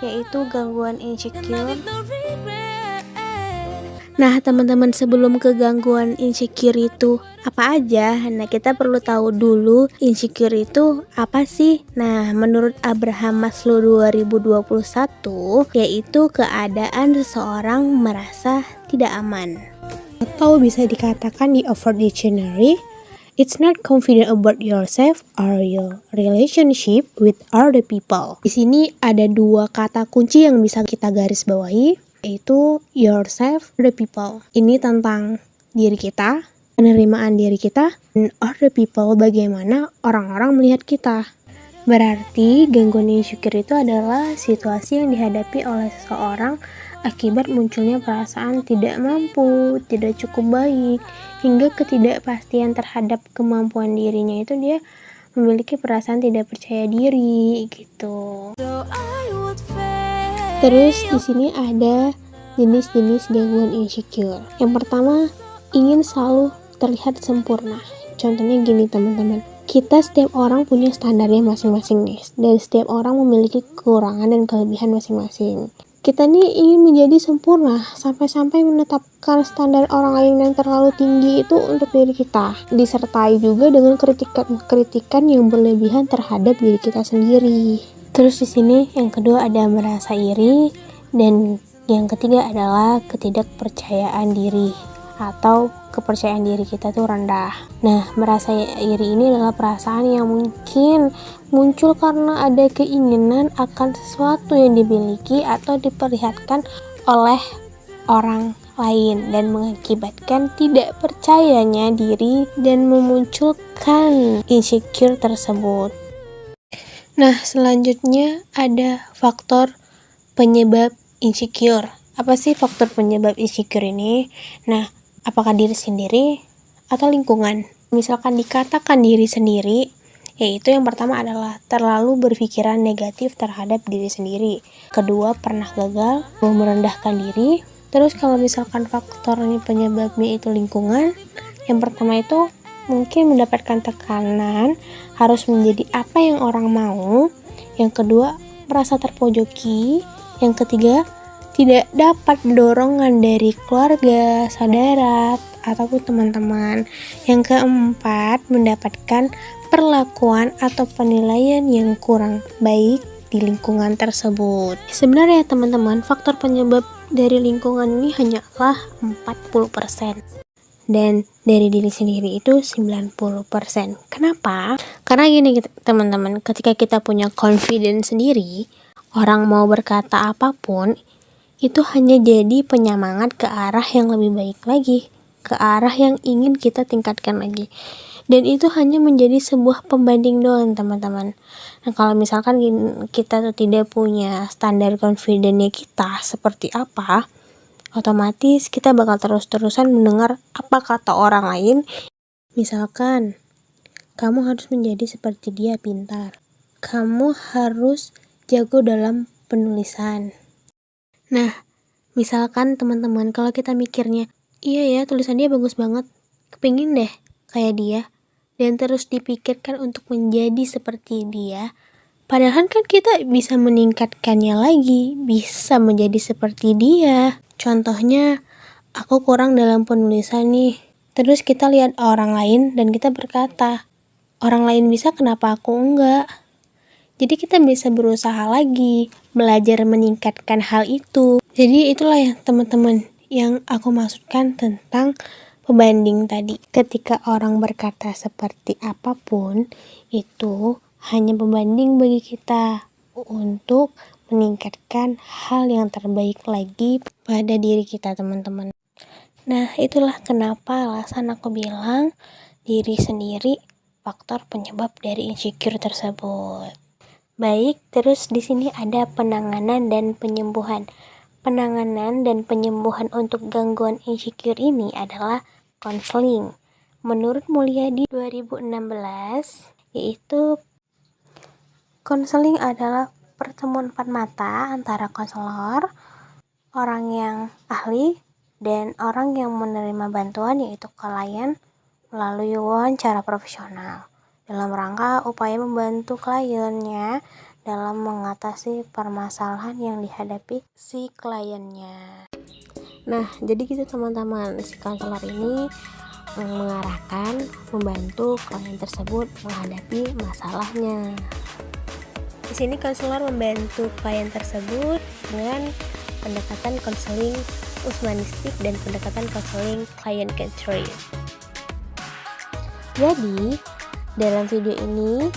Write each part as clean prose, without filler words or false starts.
yaitu gangguan insecure. Nah, teman-teman, sebelum ke gangguan insecure itu apa aja? Nah, kita perlu tahu dulu insecure itu apa sih? Nah, menurut Abraham Maslow 2021, yaitu keadaan seseorang merasa tidak aman. Atau bisa dikatakan di Oxford Dictionary, it's not confident about yourself or your relationship with other people. Di sini ada dua kata kunci yang bisa kita garis bawahi, yaitu yourself, the people. Ini tentang diri kita, penerimaan diri kita, dan other people, bagaimana orang-orang melihat kita. Berarti gangguan insecure itu adalah situasi yang dihadapi oleh seseorang akibat munculnya perasaan tidak mampu, tidak cukup baik, hingga ketidakpastian terhadap kemampuan dirinya. Itu dia memiliki perasaan tidak percaya diri gitu. Terus di sini ada jenis-jenis gangguan insecure. Yang pertama, ingin selalu terlihat sempurna. Contohnya gini teman-teman, kita setiap orang punya standarnya masing-masing nih, dan setiap orang memiliki kekurangan dan kelebihan masing-masing. Kita nih ingin menjadi sempurna, sampai-sampai menetapkan standar orang lain yang terlalu tinggi itu untuk diri kita. Disertai juga dengan kritikan yang berlebihan terhadap diri kita sendiri. Terus di sini yang kedua ada merasa iri, dan yang ketiga adalah ketidakpercayaan diri atau kepercayaan diri kita tuh rendah. Nah, merasa iri ini adalah perasaan yang mungkin muncul karena ada keinginan akan sesuatu yang dimiliki atau diperlihatkan oleh orang lain dan mengakibatkan tidak percayanya diri dan memunculkan insecure tersebut. Nah, selanjutnya ada faktor penyebab insecure. Apa sih faktor penyebab insecure ini? Nah, apakah diri sendiri atau lingkungan? Misalkan dikatakan diri sendiri, yaitu yang pertama adalah terlalu berpikiran negatif terhadap diri sendiri. Kedua, pernah gagal, merendahkan diri. Terus kalau misalkan faktornya penyebabnya itu lingkungan, yang pertama itu mungkin mendapatkan tekanan, harus menjadi apa yang orang mau. Yang kedua, merasa terpojoki. Yang ketiga, tidak dapat dorongan dari keluarga, saudara, ataupun teman-teman. Yang keempat, mendapatkan perlakuan atau penilaian yang kurang baik di lingkungan tersebut. Sebenarnya teman-teman, faktor penyebab dari lingkungan ini hanyalah 40%. Dan dari diri sendiri itu 90%. Kenapa? Karena gini teman-teman, ketika kita punya confidence sendiri, orang mau berkata apapun, itu hanya jadi penyemangat ke arah yang lebih baik lagi, ke arah yang ingin kita tingkatkan lagi. Dan itu hanya menjadi sebuah pembanding doang teman-teman. Nah, kalau misalkan kita tuh tidak punya standar confidence-nya kita seperti apa, otomatis kita bakal terus-terusan mendengar apa kata orang lain. Misalkan, kamu harus menjadi seperti dia pintar. Kamu harus jago dalam penulisan. Nah, misalkan teman-teman, kalau kita mikirnya, iya ya tulisan dia bagus banget, kepingin deh kayak dia, dan terus dipikirkan untuk menjadi seperti dia, padahal kan kita bisa meningkatkannya lagi, bisa menjadi seperti dia. Contohnya, aku kurang dalam penulisan nih. Terus kita lihat orang lain dan kita berkata, orang lain bisa, kenapa aku enggak? Jadi kita bisa berusaha lagi, belajar meningkatkan hal itu. Jadi itulah ya teman-teman yang aku maksudkan tentang pembanding tadi. Ketika orang berkata seperti apapun, itu hanya pembanding bagi kita untuk meningkatkan hal yang terbaik lagi pada diri kita teman-teman. Nah, itulah kenapa alasan aku bilang diri sendiri faktor penyebab dari insecure tersebut. Baik, terus di sini ada penanganan dan penyembuhan. Penanganan dan penyembuhan untuk gangguan insecure ini adalah konseling. Menurut Mulyadi 2016, yaitu konseling adalah pertemuan empat mata antara konselor, orang yang ahli, dan orang yang menerima bantuan yaitu klien melalui wawancara profesional dalam rangka upaya membantu kliennya dalam mengatasi permasalahan yang dihadapi si kliennya. Nah, jadi gitu teman-teman, si konselor ini mengarahkan, membantu klien tersebut menghadapi masalahnya. Di sini konselor membantu klien tersebut dengan pendekatan konseling humanistik dan pendekatan konseling client-centric. Jadi, dalam video ini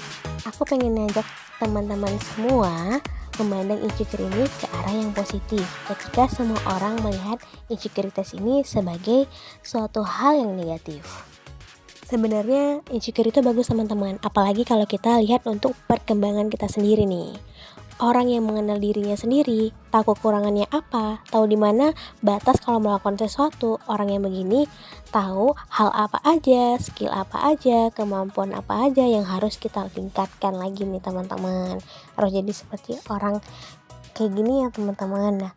aku pengen ngajak teman-teman semua memandang insecure ini ke arah yang positif ketika semua orang melihat insecurities ini sebagai suatu hal yang negatif. Sebenarnya insecure itu bagus teman-teman, apalagi kalau kita lihat untuk perkembangan kita sendiri nih. Orang yang mengenal dirinya sendiri, tahu kekurangannya apa, tahu di mana batas kalau melakukan sesuatu. Orang yang begini tahu hal apa aja, skill apa aja, kemampuan apa aja yang harus kita tingkatkan lagi nih teman-teman. Harus jadi seperti orang kayak gini ya teman-teman. Nah,